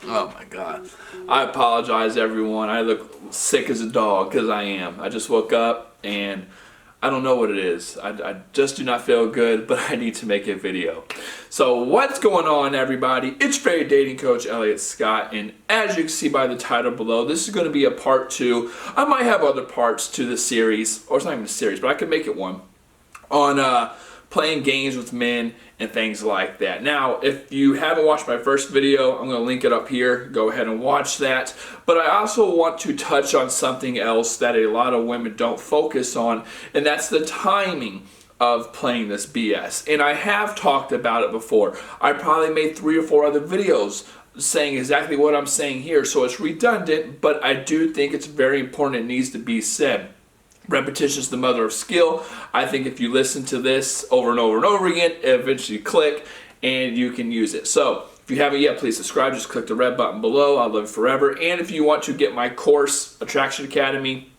Oh my God. I apologize, everyone. I look sick as a dog because I am. I just woke up and I don't know what it is. I just do not feel good, but I need to make a video. So what's going on, everybody? It's your favorite dating coach, Elliot Scott, and as you can see by the title below, this is going to be a part 2. I might have other parts to the series, or it's not even a series, but I could make it one, on playing games with men and things like that. Now, if you haven't watched my first video, I'm going to link it up here. Go ahead and watch that. But I also want to touch on something else that a lot of women don't focus on, and that's the timing of playing this BS. And I have talked about it before. I probably made 3 or 4 other videos saying exactly what I'm saying here, so it's redundant, but I do think it's very important. It needs to be said. Repetition is the mother of skill. I think if you listen to this over and over and over again, it eventually click and you can use it. So if you haven't yet, please subscribe. Just click the red button below. I'll live it forever. And if you want to get my course, Attraction Academy,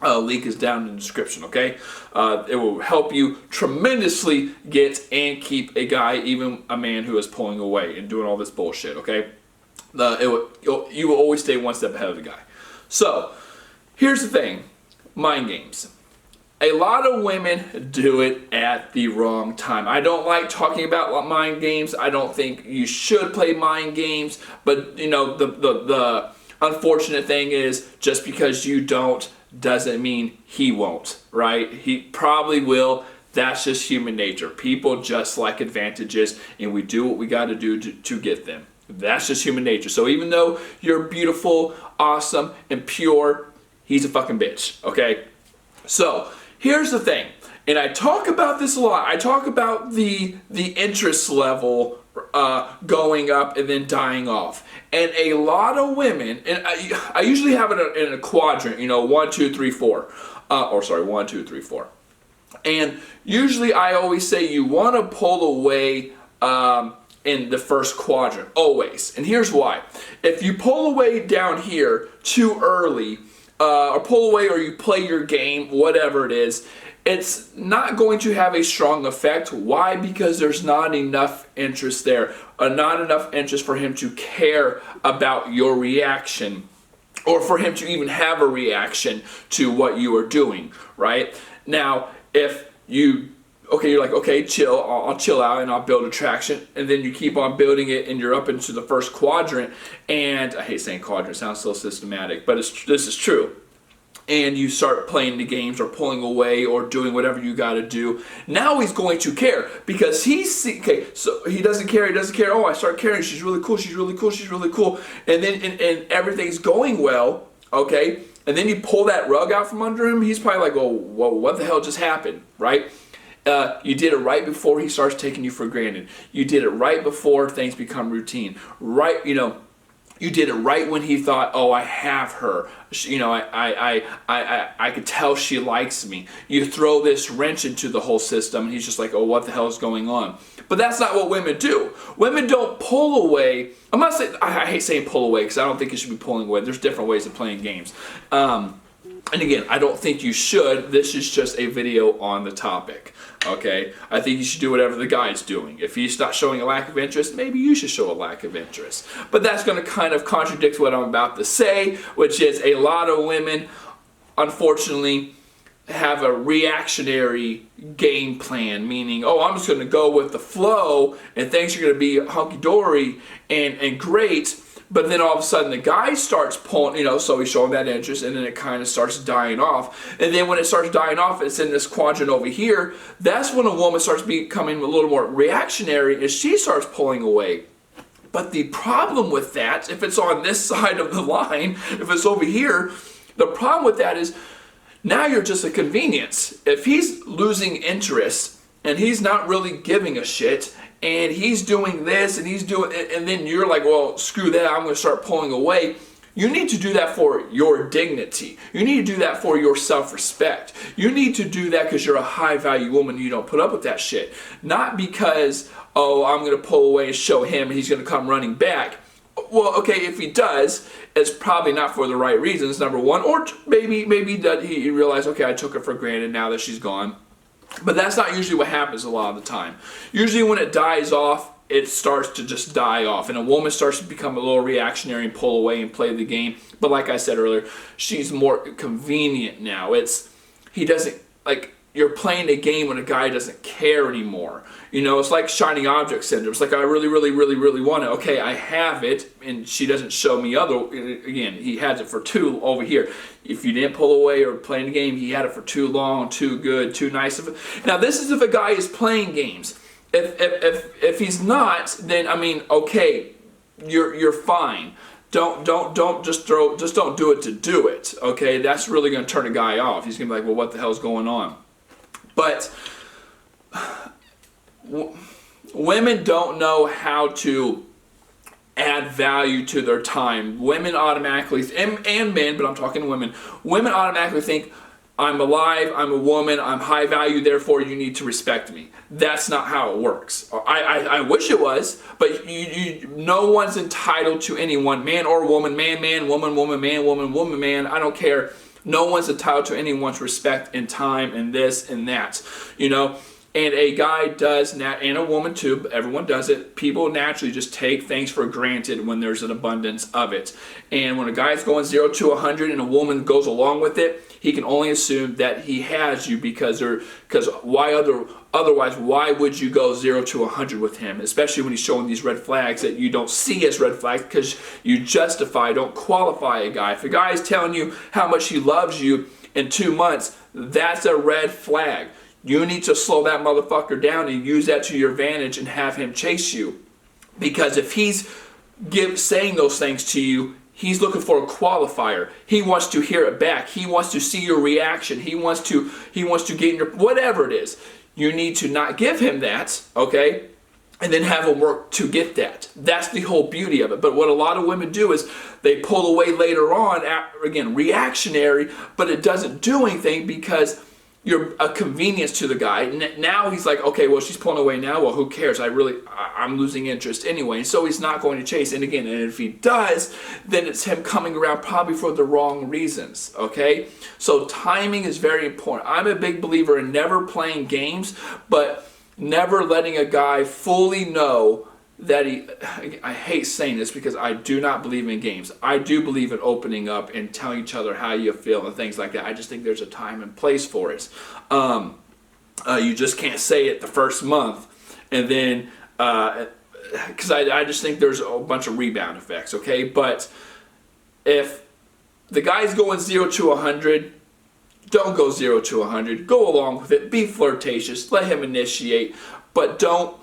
link is down in the description, okay? It will help you tremendously get and keep a guy, even a man who is pulling away and doing all this bullshit, okay? You will always stay one step ahead of the guy. So here's the thing. Mind games. A lot of women do it at the wrong time. I don't like talking about mind games. I don't think you should play mind games. But you know, the unfortunate thing is, just because you don't doesn't mean he won't, right? He probably will. That's just human nature. People just like advantages, and we do what we got to do to get them. That's just human nature. So even though you're beautiful, awesome, and pure, he's a fucking bitch, okay? So, here's the thing, and I talk about this a lot. I talk about the interest level going up and then dying off. And a lot of women, and I usually have it in a quadrant, you know, 1, 2, 3, 4. 1, 2, 3, 4. And usually I always say you want to pull away in the first quadrant, always. And here's why. If you pull away down here too early, or pull away, or you play your game, whatever it is, it's not going to have a strong effect. Why? Because there's not enough interest there, not enough interest for him to care about your reaction, or for him to even have a reaction to what you are doing, right? Now, if you you're like, okay, chill, I'll chill out and I'll build attraction, and then you keep on building it and you're up into the first quadrant, and I hate saying quadrant, it sounds so systematic, but this is true, and you start playing the games or pulling away or doing whatever you got to do. Now he's going to care, because so he doesn't care, oh, I start caring, she's really cool, and then and everything's going well, okay, and then you pull that rug out from under him, he's probably like, oh, whoa, what the hell just happened, right? You did it right before he starts taking you for granted. You did it right before things become routine. Right, you know, you did it right when he thought, oh, I have her. You know, I could tell she likes me. You throw this wrench into the whole system, and he's just like, oh, what the hell is going on? But that's not what women do. Women don't pull away. I'm not saying, I hate saying pull away, because I don't think you should be pulling away. There's different ways of playing games. And again, I don't think you should. This is just a video on the topic, okay? I think you should do whatever the guy's doing. If he's not showing a lack of interest, maybe you should show a lack of interest. But that's going to kind of contradict what I'm about to say, which is a lot of women, unfortunately, have a reactionary game plan, meaning, oh, I'm just going to go with the flow, and things are going to be hunky-dory and great. But then all of a sudden the guy starts pulling, you know, so he's showing that interest, and then it kind of starts dying off. And then when it starts dying off, it's in this quadrant over here. That's when a woman starts becoming a little more reactionary, and she starts pulling away. But the problem with that, if it's on this side of the line, if it's over here, the problem with that is now you're just a convenience. If he's losing interest and he's not really giving a shit, and he's doing this, and he's doing, and then you're like, well, screw that, I'm going to start pulling away. You need to do that for your dignity. You need to do that for your self-respect. You need to do that because you're a high-value woman and you don't put up with that shit. Not because, oh, I'm going to pull away and show him and he's going to come running back. Well, okay, if he does, it's probably not for the right reasons, number one. Or maybe he realized, okay, I took her for granted now that she's gone. But that's not usually what happens a lot of the time. Usually when it dies off, it starts to just die off, and a woman starts to become a little reactionary and pull away and play the game. But like I said earlier, she's more convenient now. He doesn't, like, you're playing a game when a guy doesn't care anymore. You know, it's like shiny object syndrome. It's like, I really, really, really, really want it. Okay, I have it, and she doesn't show me again, he has it for too over here. If you didn't pull away or play the game, he had it for too long, too good, too nice of it. Now, this is if a guy is playing games. If he's not, then, I mean, okay, you're fine. Don't just don't do it to do it. Okay, that's really going to turn a guy off. He's going to be like, well, what the hell's going on? But women don't know how to add value to their time. Women automatically, and men, but I'm talking to women. Women automatically think, I'm alive, I'm a woman, I'm high value, therefore you need to respect me. That's not how it works. I wish it was, but no one's entitled to anyone, man or woman, man, woman, man, woman, man. I don't care. No one's entitled to anyone's respect and time and this and that, you know. And a guy does, and a woman too, everyone does it. People naturally just take things for granted when there's an abundance of it. And when a guy's going 0 to 100 and a woman goes along with it, he can only assume that he has you because otherwise, why would you go 0 to 100 with him? Especially when he's showing these red flags that you don't see as red flags because you don't qualify a guy. If a guy is telling you how much he loves you in 2 months, that's a red flag. You need to slow that motherfucker down and use that to your advantage and have him chase you. Because if he's saying those things to you, he's looking for a qualifier. He wants to hear it back. He wants to see your reaction. He wants to get in your, whatever it is. You need to not give him that, okay? And then have him work to get that. That's the whole beauty of it. But what a lot of women do is they pull away later on, again, reactionary, but it doesn't do anything because you're a convenience to the guy. Now he's like, okay, well, she's pulling away now. Well, who cares? I'm losing interest anyway. And so he's not going to chase. And again, and if he does, then it's him coming around probably for the wrong reasons, okay? So timing is very important. I'm a big believer in never playing games, but never letting a guy fully know that I hate saying this because I do not believe in games. I do believe in opening up and telling each other how you feel and things like that. I just think there's a time and place for it. You just can't say it the first month and then, because I just think there's a bunch of rebound effects, okay? But if the guy's going 0 to 100, don't go 0 to 100. Go along with it. Be flirtatious. Let him initiate. But don't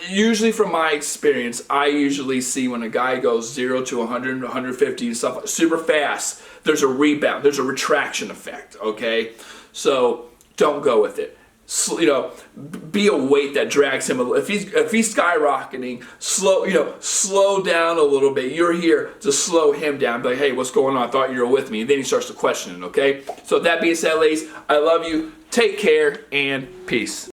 usually from my experience, I usually see when a guy goes 0 to 100, 150 and stuff super fast, there's a rebound, there's a retraction effect, okay? So don't go with it. Be a weight that drags him. If he's skyrocketing, slow down a little bit. You're here to slow him down. Be like, hey, what's going on? I thought you were with me. And then he starts to question it, okay? So that being said, ladies, I love you. Take care and peace.